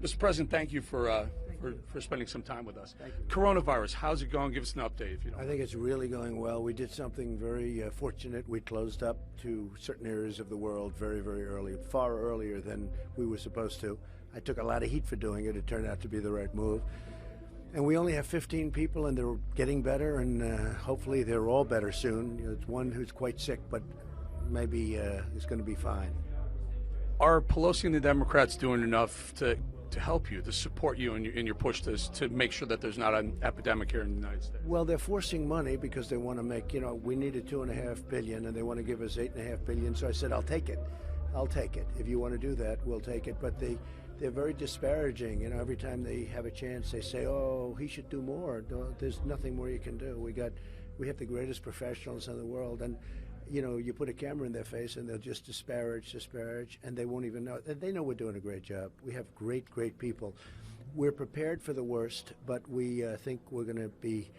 Mr. President, thank you for spending some time with us. Thank you. Coronavirus, how's it going? Give us an update, if you don't I think it's really going well. We did something very fortunate. We closed up to certain areas of the world very, very early, far earlier than we were supposed to. I took a lot of heat for doing it. It turned out to be the right move. And we only have 15 people, and they're getting better, and hopefully they're all better soon. There's one who's quite sick, but maybe is going to be fine. Are Pelosi and the Democrats doing enough to help you, to support you in your push to make sure that there's not an epidemic here in the United States? Well, they're forcing money because they want to make, we needed $2.5 billion, and they want to give us $8.5 billion. So I said, I'll take it. I'll take it. If you want to do that, we'll take it. But they're very disparaging. Every time they have a chance, they say, "Oh, he should do more." There's nothing more you can do. We have the greatest professionals in the world, and you put a camera in their face and they'll just disparage, and they won't even know. They know we're doing a great job. We have great people. We're prepared for the worst, but we think we're going to be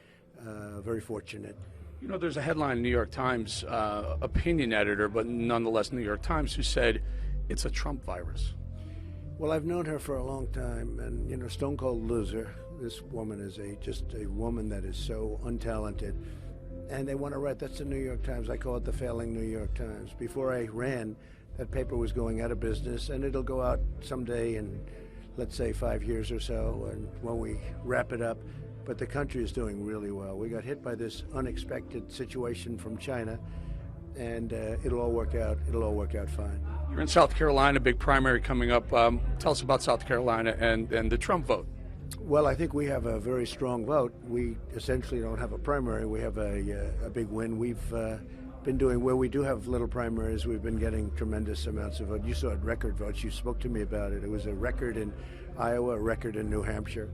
very fortunate. There's a headline in the New York Times, opinion editor, but nonetheless New York Times, who said it's a Trump virus. Well, I've known her for a long time, and stone cold loser. This woman is just a woman that is so untalented. And they want to write, that's the New York Times. I call it the failing New York Times. Before I ran, that paper was going out of business, and it'll go out someday in, let's say, 5 years or so, and when we wrap it up. But the country is doing really well. We got hit by this unexpected situation from China, and it'll all work out. It'll all work out fine. You're in South Carolina, big primary coming up. Tell us about South Carolina and the Trump vote. Well, I think we have a very strong vote. We essentially don't have a primary. We have a big win. We've been doing, where we do have little primaries, we've been getting tremendous amounts of votes. You saw it, record votes. You spoke to me about it. It was a record in Iowa, a record in New Hampshire.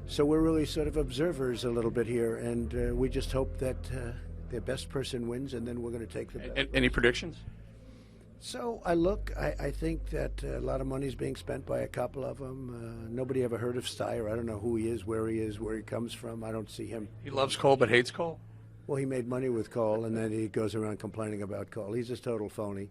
So we're really sort of observers a little bit here, and we just hope that the best person wins, and then we're going to take the best. Any predictions? So I think that a lot of money is being spent by a couple of them. Nobody ever heard of Steyer. I don't know who he is, where he comes from. I don't see him. He loves coal but hates coal? Well, he made money with coal, and then he goes around complaining about coal. He's a total phony.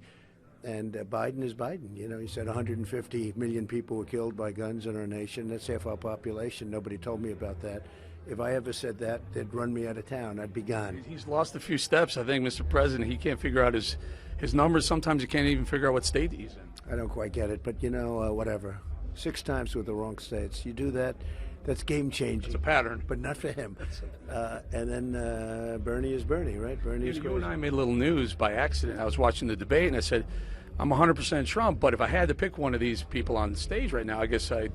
And Biden is Biden. He said 150 million people were killed by guns in our nation. That's half our population. Nobody told me about that. If I ever said that, they'd run me out of town. I'd be gone. He's lost a few steps, I think, Mr. President. He can't figure out his numbers. Sometimes he can't even figure out what state he's in. I don't quite get it, but whatever. 6 times with the wrong states. You do that, that's game-changing. It's a pattern. But not for him. And then Bernie is Bernie, right? Bernie is You and I made a little news by accident. I was watching the debate, and I said, I'm 100% Trump, but if I had to pick one of these people on stage right now, I guess I'd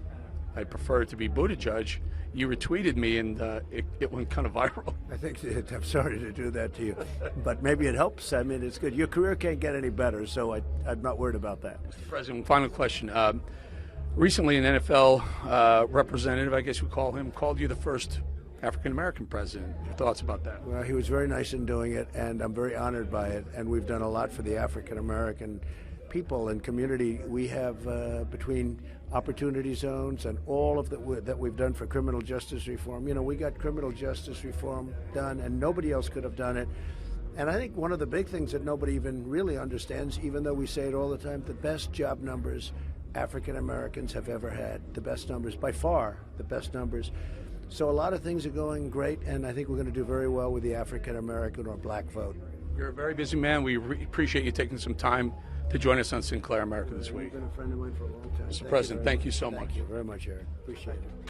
prefer it to be Buttigieg. You retweeted me, and it went kind of viral. I think I'm sorry to do that to you, but maybe it helps. I mean, it's good. Your career can't get any better, so I'm not worried about that. Mr. President, final question. Recently, an NFL representative, I guess we call him, called you the first African-American president. Your thoughts about that? Well, he was very nice in doing it, and I'm very honored by it, and we've done a lot for the African-American people and community. We have between opportunity zones and all of that we've done for criminal justice reform. We got criminal justice reform done, and nobody else could have done it. And I think one of the big things that nobody even really understands, even though we say it all the time, the best job numbers African Americans have ever had, the best numbers, by far the best numbers. So a lot of things are going great, and I think we're going to do very well with the African American or black vote. You're a very busy man. We appreciate you taking some time to join us on Sinclair America this week. You've been a friend of mine for a long time. Mr. President, thank you so much. Thank you very much, Eric. Appreciate it.